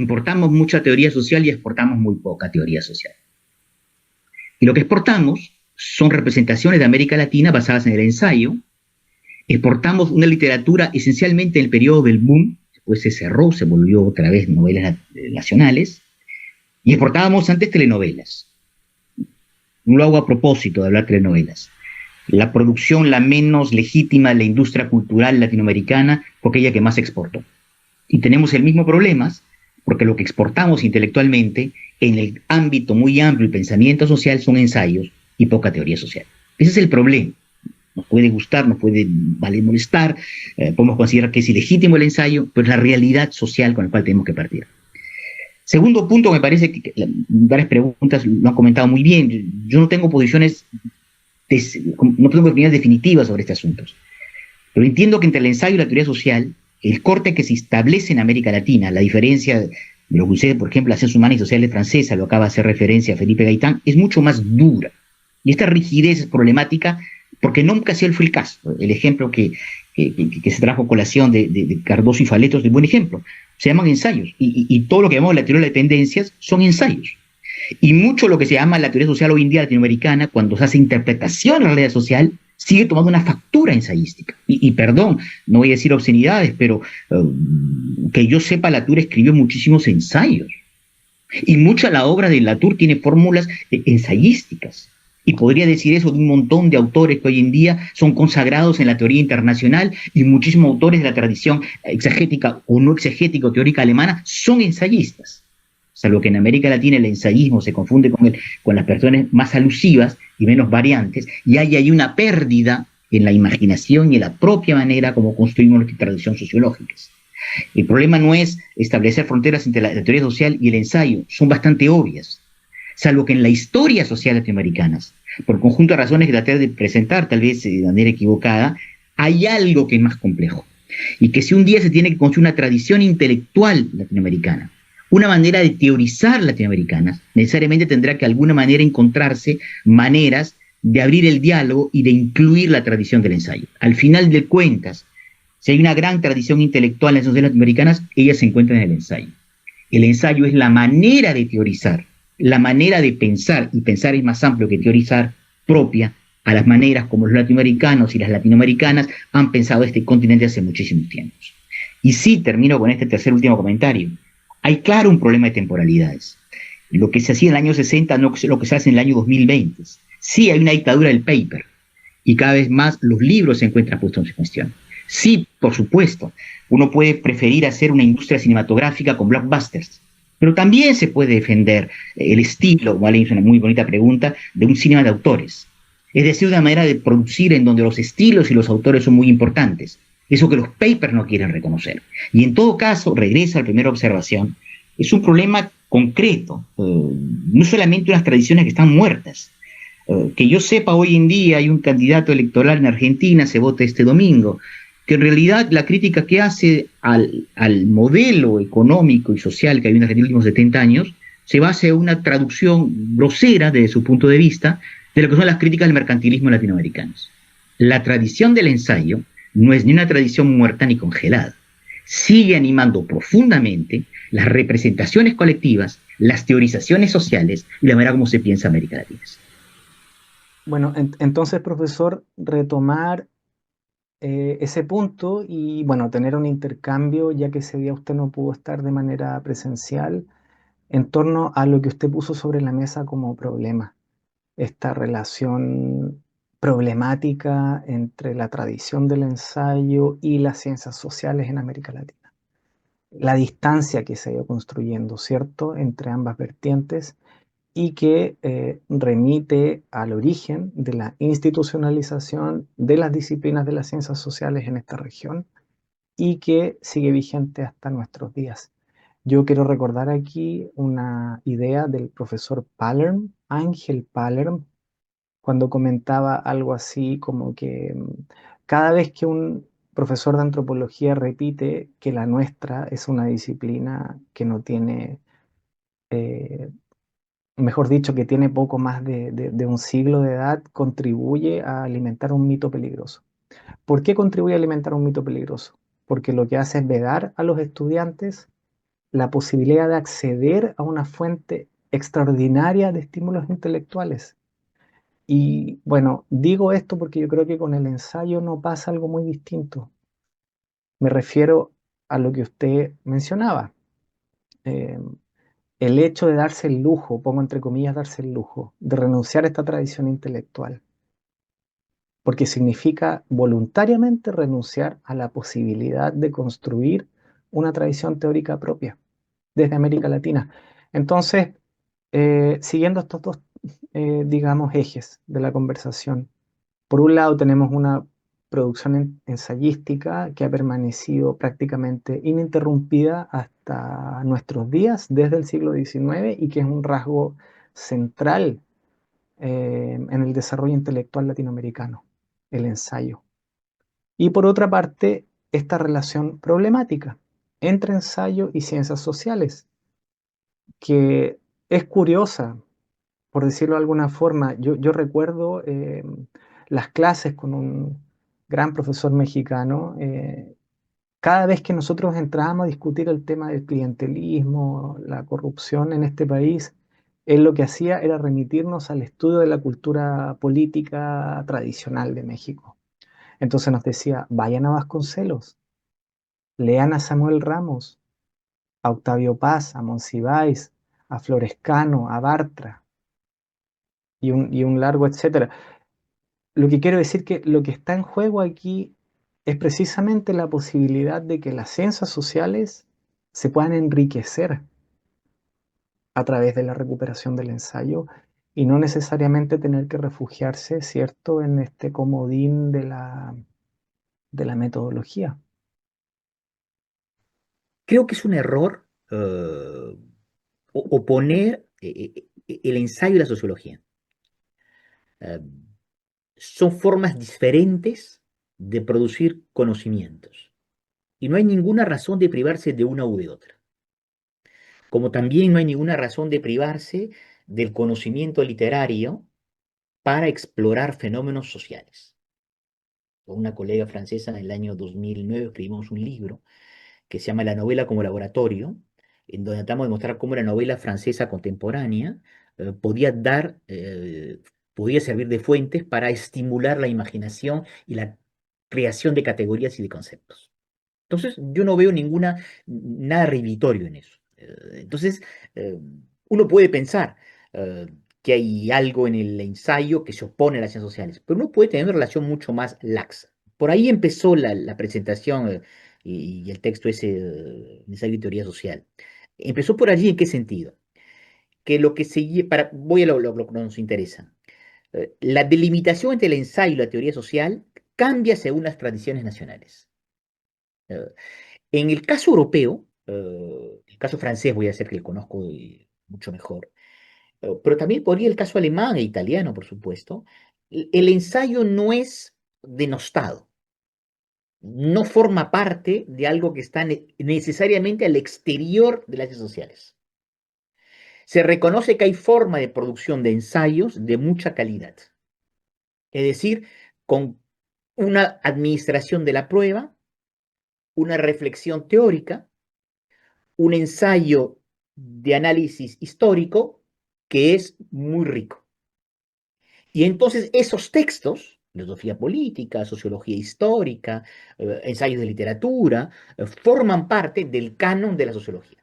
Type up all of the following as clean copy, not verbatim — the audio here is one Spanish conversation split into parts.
importamos mucha teoría social y exportamos muy poca teoría social. Y lo que exportamos son representaciones de América Latina basadas en el ensayo. Exportamos una literatura esencialmente en el periodo del boom, después se cerró, se volvió otra vez novelas nacionales, y exportábamos antes telenovelas. No lo hago a propósito de hablar de telenovelas. La producción la menos legítima de la industria cultural latinoamericana fue aquella que más exportó. Y tenemos el mismo problema, porque lo que exportamos intelectualmente en el ámbito muy amplio del pensamiento social son ensayos y poca teoría social. Ese es el problema. Nos puede gustar, nos puede molestar, podemos considerar que es ilegítimo el ensayo, pero es la realidad social con la cual tenemos que partir. Segundo punto, me parece que varias preguntas lo han comentado muy bien. Yo no tengo posiciones, no tengo opiniones definitivas sobre estos asuntos, pero entiendo que entre el ensayo y la teoría social, el corte que se establece en América Latina, la diferencia de lo que sucede, por ejemplo, la ciencias humanas y sociales francesa, lo acaba de hacer referencia a Felipe Gaitán, es mucho más dura. Y esta rigidez es problemática porque nunca fue el caso. El ejemplo que se trajo a colación de Cardoso y Faleto es un buen ejemplo. Se llaman ensayos. Y todo lo que llamamos la teoría de las dependencias son ensayos. Y mucho lo que se llama la teoría social hoy en día latinoamericana, cuando se hace interpretación de la realidad social, sigue tomando una factura ensayística. Y perdón, no voy a decir obscenidades, pero que yo sepa, Latour escribió muchísimos ensayos. Y mucha la obra de Latour tiene fórmulas ensayísticas. Y podría decir eso de un montón de autores que hoy en día son consagrados en la teoría internacional, y muchísimos autores de la tradición exegética o no exegética o teórica alemana son ensayistas. Salvo que en América Latina el ensayismo se confunde con las personas más alusivas y menos variantes, y hay ahí una pérdida en la imaginación y en la propia manera como construimos nuestra tradición sociológicas. El problema no es establecer fronteras entre la teoría social y el ensayo, son bastante obvias. Salvo que en la historia social latinoamericana, por conjunto de razones que traté de presentar, tal vez de manera equivocada, hay algo que es más complejo. Y que si un día se tiene que construir una tradición intelectual latinoamericana, una manera de teorizar latinoamericana, necesariamente tendrá que de alguna manera encontrarse maneras de abrir el diálogo y de incluir la tradición del ensayo. Al final de cuentas, si hay una gran tradición intelectual en las sociedades latinoamericanas, ella se encuentra en el ensayo. El ensayo es la manera de teorizar, la manera de pensar, y pensar es más amplio que teorizar, propia a las maneras como los latinoamericanos y las latinoamericanas han pensado este continente hace muchísimos tiempos. Y sí, termino con este tercer último comentario. Hay claro un problema de temporalidades. Lo que se hacía en el año 60 no es lo que se hace en el año 2020. Sí, hay una dictadura del paper, y cada vez más los libros se encuentran puestos en cuestión. Sí, por supuesto, uno puede preferir hacer una industria cinematográfica con blockbusters, pero también se puede defender el estilo, ¿vale? Es una muy bonita pregunta, de un cine de autores. Es decir, una manera de producir en donde los estilos y los autores son muy importantes. Eso que los papers no quieren reconocer. Y en todo caso, regresa a la primera observación, es un problema concreto, no solamente unas tradiciones que están muertas. Que yo sepa, hoy en día hay un candidato electoral en Argentina, se vota este domingo, que en realidad la crítica que hace al modelo económico y social que hay en Argentina en los últimos 70 años se basa en una traducción grosera desde su punto de vista de lo que son las críticas del mercantilismo latinoamericano. La tradición del ensayo no es ni una tradición muerta ni congelada. Sigue animando profundamente las representaciones colectivas, las teorizaciones sociales y la manera como se piensa América Latina. Bueno, entonces, profesor, retomar ese punto y, bueno, tener un intercambio, ya que ese día usted no pudo estar de manera presencial, en torno a lo que usted puso sobre la mesa como problema, esta relación problemática entre la tradición del ensayo y las ciencias sociales en América Latina. La distancia que se ha ido construyendo, ¿cierto?, entre ambas vertientes, y que remite al origen de la institucionalización de las disciplinas de las ciencias sociales en esta región y que sigue vigente hasta nuestros días. Yo quiero recordar aquí una idea del profesor Palerm, Ángel Palerm, cuando comentaba algo así como que cada vez que un profesor de antropología repite que la nuestra es una disciplina que no tiene, eh, mejor dicho, que tiene poco más de un siglo de edad, contribuye a alimentar un mito peligroso. ¿Por qué contribuye a alimentar un mito peligroso? Porque lo que hace es vedar a los estudiantes la posibilidad de acceder a una fuente extraordinaria de estímulos intelectuales. Y bueno, digo esto porque yo creo que con el ensayo no pasa algo muy distinto. Me refiero a lo que usted mencionaba. Eh, el hecho de darse el lujo, pongo entre comillas, darse el lujo, de renunciar a esta tradición intelectual, porque significa voluntariamente renunciar a la posibilidad de construir una tradición teórica propia desde América Latina. Entonces, siguiendo estos dos, digamos, ejes de la conversación, por un lado tenemos una producción ensayística que ha permanecido prácticamente ininterrumpida hasta nuestros días, desde el siglo XIX, y que es un rasgo central en el desarrollo intelectual latinoamericano, el ensayo. Y por otra parte, esta relación problemática entre ensayo y ciencias sociales, que es curiosa, por decirlo de alguna forma. Yo recuerdo las clases con un gran profesor mexicano. Cada vez que nosotros entrábamos a discutir el tema del clientelismo, la corrupción en este país, él lo que hacía era remitirnos al estudio de la cultura política tradicional de México. Entonces nos decía, vayan a Vasconcelos, lean a Samuel Ramos, a Octavio Paz, a Monsiváis, a Florescano, a Bartra y un largo etcétera. Lo que quiero decir que lo que está en juego aquí es precisamente la posibilidad de que las ciencias sociales se puedan enriquecer a través de la recuperación del ensayo y no necesariamente tener que refugiarse, ¿cierto?, en este comodín de la metodología. Creo que es un error oponer el ensayo y la sociología. Eh, Son formas diferentes de producir conocimientos y no hay ninguna razón de privarse de una u de otra. Como también no hay ninguna razón de privarse del conocimiento literario para explorar fenómenos sociales. Con una colega francesa en el año 2009 escribimos un libro que se llama La novela como laboratorio, en donde tratamos de mostrar cómo la novela francesa contemporánea podía podía servir de fuentes para estimular la imaginación y la creación de categorías y de conceptos. Entonces, yo no veo nada revitorio en eso. Entonces, eh, uno puede pensar que hay algo en el ensayo que se opone a las ciencias sociales, pero uno puede tener una relación mucho más laxa. Por ahí empezó la presentación y el texto ese, ensayo de teoría social. Empezó por allí, ¿en qué sentido? Que lo que se, voy a lo que nos interesa. La delimitación entre el ensayo y la teoría social cambia según las tradiciones nacionales. Eh, En el caso europeo, el caso francés voy a decir que el conozco mucho mejor, pero también podría el caso alemán e italiano, por supuesto. El ensayo no es denostado, no forma parte de algo que está necesariamente al exterior de las redes sociales. Se reconoce que hay forma de producción de ensayos de mucha calidad, es decir, con una administración de la prueba, una reflexión teórica, un ensayo de análisis histórico que es muy rico. Y entonces esos textos, filosofía política, sociología histórica, ensayos de literatura, forman parte del canon de la sociología.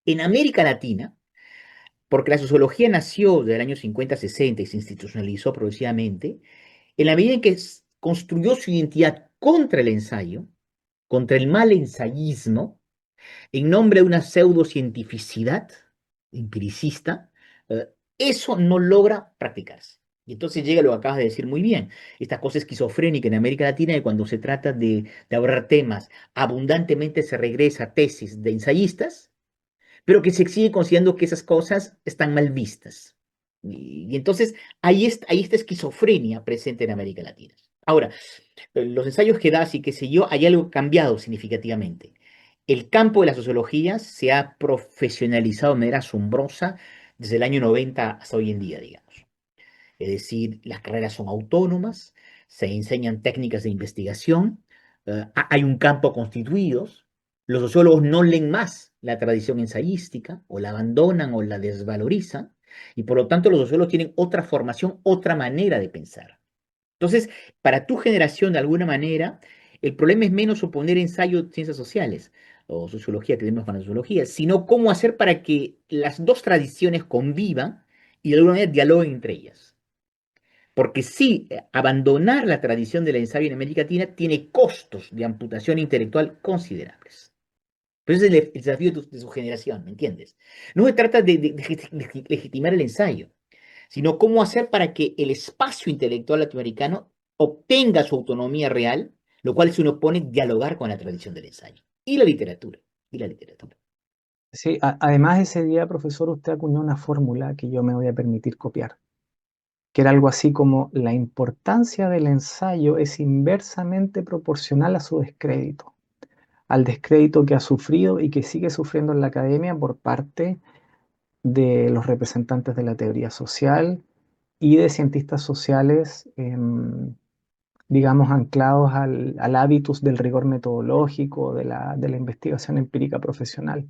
En América Latina, porque la sociología nació del año 50-60 y se institucionalizó progresivamente, en la medida en que construyó su identidad contra el ensayo, contra el mal ensayismo, en nombre de una pseudocientificidad empiricista, eh, eso no logra practicarse. Y entonces llega lo que acabas de decir muy bien, esta cosa esquizofrénica en América Latina de cuando se trata de abordar temas, abundantemente se regresa a tesis de ensayistas, pero que se sigue considerando que esas cosas están mal vistas. Y entonces ahí está esquizofrenia presente en América Latina. Ahora, los ensayos que das y qué sé yo, hay algo cambiado significativamente. El campo de la sociología se ha profesionalizado de manera asombrosa desde el año 90 hasta hoy en día, digamos. Es decir, las carreras son autónomas, se enseñan técnicas de investigación, hay un campo constituido, Los sociólogos no leen más la tradición ensayística, o la abandonan o la desvalorizan, y por lo tanto los sociólogos tienen otra formación, otra manera de pensar. Entonces, para tu generación, de alguna manera, el problema es menos oponer ensayo de ciencias sociales o sociología, que tenemos con la sociología, sino cómo hacer para que las dos tradiciones convivan y de alguna manera dialoguen entre ellas. Porque sí, abandonar la tradición del ensayo en América Latina tiene costos de amputación intelectual considerables. Pero ese es el desafío de su generación, ¿me entiendes? No se trata de legitimar el ensayo, sino cómo hacer para que el espacio intelectual latinoamericano obtenga su autonomía real, lo cual se nos opone dialogar con la tradición del ensayo y la literatura. Y la literatura. Sí, además ese día, profesor, usted acuñó una fórmula que yo me voy a permitir copiar, que era algo así como: la importancia del ensayo es inversamente proporcional a su descrédito, al descrédito que ha sufrido y que sigue sufriendo en la academia por parte de los representantes de la teoría social y de cientistas sociales, digamos, anclados al hábitus del rigor metodológico, de la investigación empírica profesional.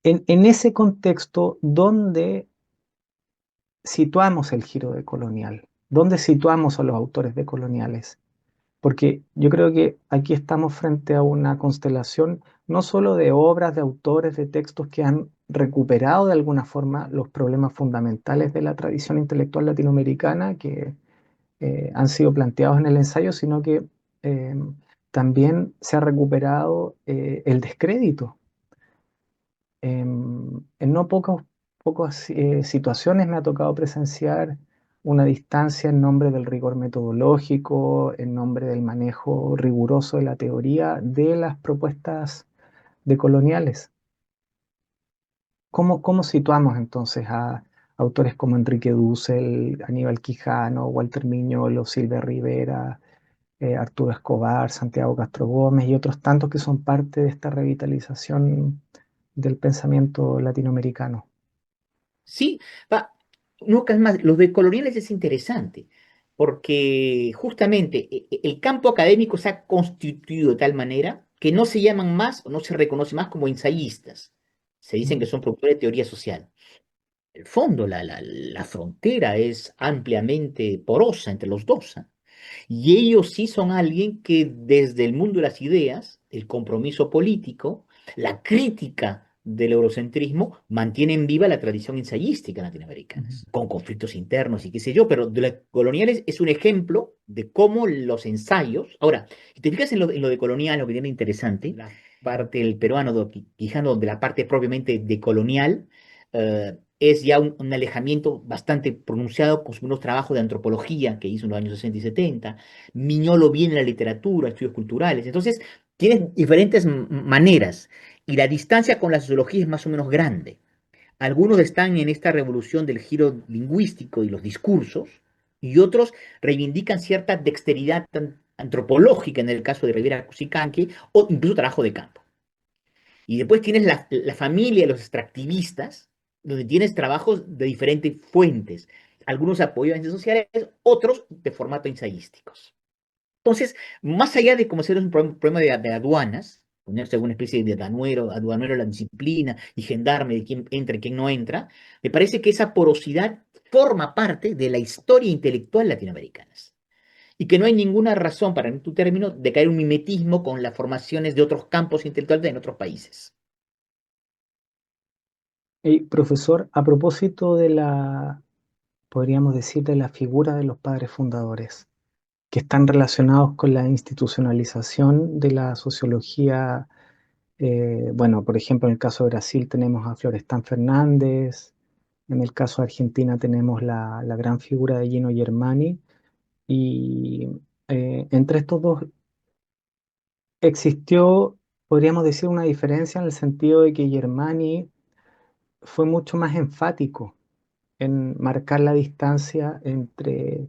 En ese contexto, ¿dónde situamos el giro de Colonial? ¿Dónde situamos a los autores de Coloniales? Porque yo creo que aquí estamos frente a una constelación no solo de obras, de autores, de textos que han recuperado de alguna forma los problemas fundamentales de la tradición intelectual latinoamericana que han sido planteados en el ensayo, sino que eh, también se ha recuperado el descrédito. En no pocas situaciones me ha tocado presenciar una distancia en nombre del rigor metodológico, en nombre del manejo riguroso de la teoría de las propuestas decoloniales. ¿Cómo situamos entonces a autores como Enrique Dussel, Aníbal Quijano, Walter Miñolo, Silvia Rivera, Arturo Escobar, Santiago Castro Gómez y otros tantos que son parte de esta revitalización del pensamiento latinoamericano? Sí, va, no, más, los decoloniales es interesante, porque justamente el campo académico se ha constituido de tal manera que no se llaman más o no se reconoce más como ensayistas. Se dicen que son productores de teoría social. El fondo, la frontera es ampliamente porosa entre los dos, ¿ah? Y ellos sí son alguien que desde el mundo de las ideas, el compromiso político, la crítica del eurocentrismo, mantienen viva la tradición ensayística latinoamericana, Ujú. con conflictos internos y qué sé yo, pero de las coloniales es un ejemplo de cómo los ensayos. Ahora, si te fijas en lo de colonial, lo que tiene interesante, la parte del peruano de Quijano, de la parte propiamente de colonial, es ya un alejamiento bastante pronunciado con unos trabajos de antropología que hizo en los años 60 y 70. Miñolo viene la literatura, estudios culturales. Entonces, tienes diferentes maneras y la distancia con la sociología es más o menos grande. Algunos están en esta revolución del giro lingüístico y los discursos, y otros reivindican cierta dexteridad antropológica en el caso de Rivera Cusicanqui, o incluso trabajo de campo. Y después tienes la familia de los extractivistas, donde tienes trabajos de diferentes fuentes. Algunos apoyan en redes sociales, otros de formato ensayísticos. Entonces, más allá de como ser un problema de aduanas, ponerse alguna especie de aduanero la disciplina y gendarme de quién entra y quién no entra, me parece que esa porosidad forma parte de la historia intelectual latinoamericana. Y que no hay ninguna razón, para tu término, de caer un mimetismo con las formaciones de otros campos intelectuales en otros países. Y profesor, a propósito de podríamos decir, de la figura de los padres fundadores, que están relacionados con la institucionalización de la sociología. Bueno, por ejemplo, en el caso de Brasil tenemos a Florestan Fernández, en el caso de Argentina tenemos la gran figura de Gino Germani, y entre estos dos existió, podríamos decir, una diferencia en el sentido de que Germani fue mucho más enfático en marcar la distancia entre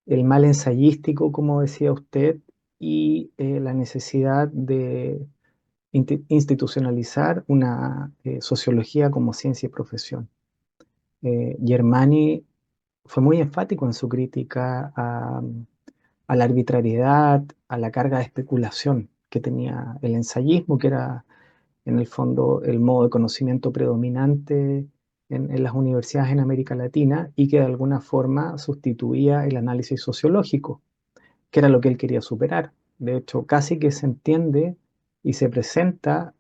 el mal ensayístico, como decía usted, y la necesidad de institucionalizar una sociología como ciencia y profesión. Germani fue muy enfático en su crítica a la arbitrariedad, a la carga de especulación que tenía el ensayismo, que era en el fondo el modo de conocimiento predominante en las universidades en América Latina y que de alguna forma sustituía el análisis sociológico, que era lo que él quería superar. De hecho, casi que se entiende y se presenta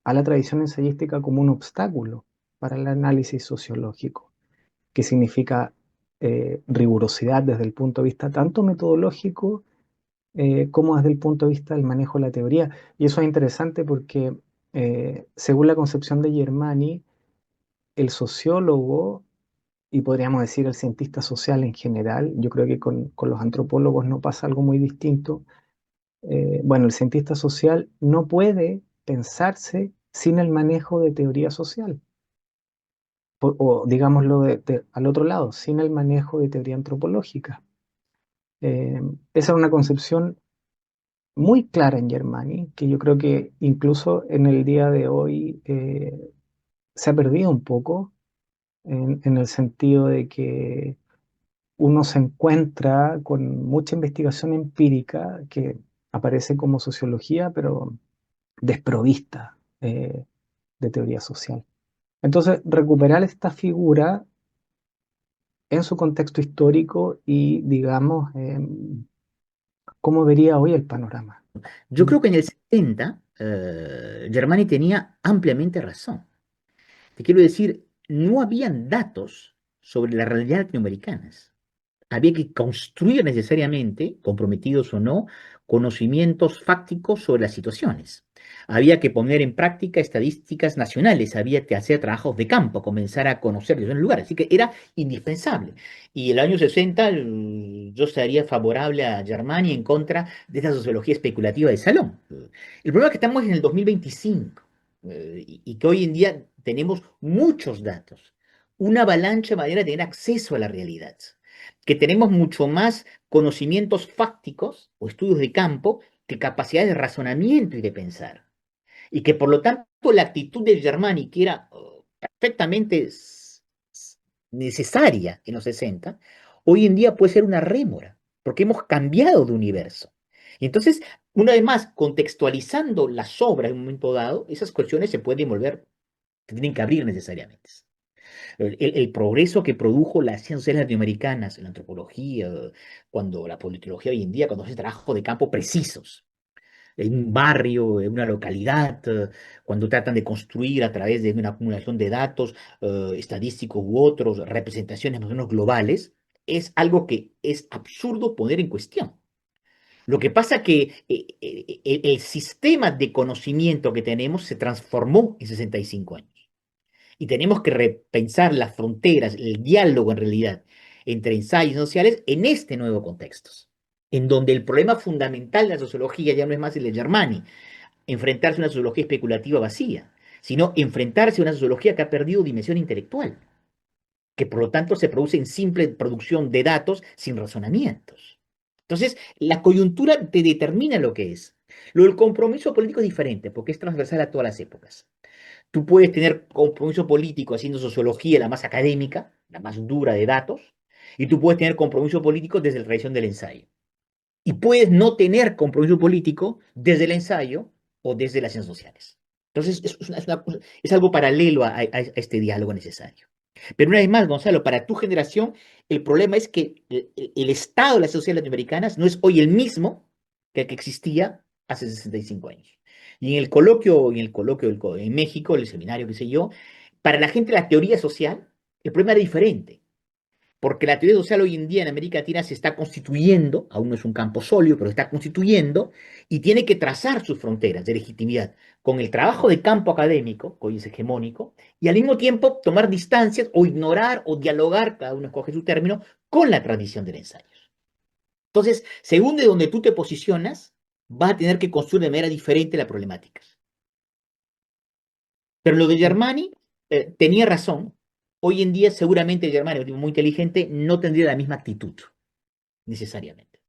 a la tradición ensayística como un obstáculo para el análisis sociológico, que significa rigurosidad desde el punto de vista tanto metodológico como desde el punto de vista del manejo de la teoría. Y eso es interesante porque, según la concepción de Germani, el sociólogo, y podríamos decir el cientista social en general, yo creo que con los antropólogos no pasa algo muy distinto. Bueno, el cientista social no puede pensarse sin el manejo de teoría social, o digámoslo al otro lado, sin el manejo de teoría antropológica. Esa es una concepción muy clara en Germani, que yo creo que incluso en el día de hoy se ha perdido un poco, en el sentido de que uno se encuentra con mucha investigación empírica que aparece como sociología, pero desprovista de teoría social. Entonces, recuperar esta figura en su contexto histórico y, digamos, cómo vería hoy el panorama. Yo creo que en el 70 Germani tenía ampliamente razón. Te quiero decir, no habían datos sobre la realidad latinoamericanas. Había que construir necesariamente, comprometidos o no, conocimientos fácticos sobre las situaciones. Había que poner en práctica estadísticas nacionales, había que hacer trabajos de campo, comenzar a conocer los lugares. Así que era indispensable. Y el año 60 yo estaría favorable a Germani en contra de esa sociología especulativa de salón. El problema es que estamos en el 2025 y que hoy en día tenemos muchos datos, una avalancha de manera de tener acceso a la realidad, que tenemos mucho más conocimientos fácticos o estudios de campo que capacidades de razonamiento y de pensar. Y que por lo tanto la actitud de Germani, que era perfectamente necesaria en los 60, hoy en día puede ser una rémora, porque hemos cambiado de universo. Y entonces, una vez más, contextualizando las obras en un momento dado, esas cuestiones se pueden volver, se tienen que abrir necesariamente. El progreso que produjo las ciencias latinoamericanas, la antropología, cuando la politología hoy en día, cuando hace trabajo de campo precisos, en un barrio, en una localidad, cuando tratan de construir a través de una acumulación de datos estadísticos u otros, representaciones más o menos globales, es algo que es absurdo poner en cuestión. Lo que pasa que el sistema de conocimiento que tenemos se transformó en 65 años. Y tenemos que repensar las fronteras, el diálogo en realidad entre ensayos sociales en este nuevo contexto, en donde el problema fundamental de la sociología ya no es más el de Germani, enfrentarse a una sociología especulativa vacía, sino enfrentarse a una sociología que ha perdido dimensión intelectual, que por lo tanto se produce en simple producción de datos sin razonamientos. Entonces, la coyuntura te determina lo que es. Lo del compromiso político es diferente, porque es transversal a todas las épocas. Tú puedes tener compromiso político haciendo sociología, la más académica, la más dura de datos, y tú puedes tener compromiso político desde la tradición del ensayo. Y puedes no tener compromiso político desde el ensayo o desde las ciencias sociales. Entonces, es algo paralelo a este diálogo necesario. Pero una vez más, Gonzalo, para tu generación, el problema es que el estado de las sociedades latinoamericanas no es hoy el mismo que el que existía hace 65 años. Y en México, el seminario, qué sé yo, para la gente la teoría social, el problema era diferente. Porque la teoría social hoy en día en América Latina se está constituyendo, aún no es un campo sólido, pero se está constituyendo y tiene que trazar sus fronteras de legitimidad con el trabajo de campo académico, que hoy es hegemónico, y al mismo tiempo tomar distancias o ignorar o dialogar, cada uno escoge su término, con la tradición del ensayo. Entonces, según de donde tú te posicionas, vas a tener que construir de manera diferente la problemática. Pero lo de Germani tenía razón. Hoy en día seguramente Germani, un tipo muy inteligente, no tendría la misma actitud, necesariamente.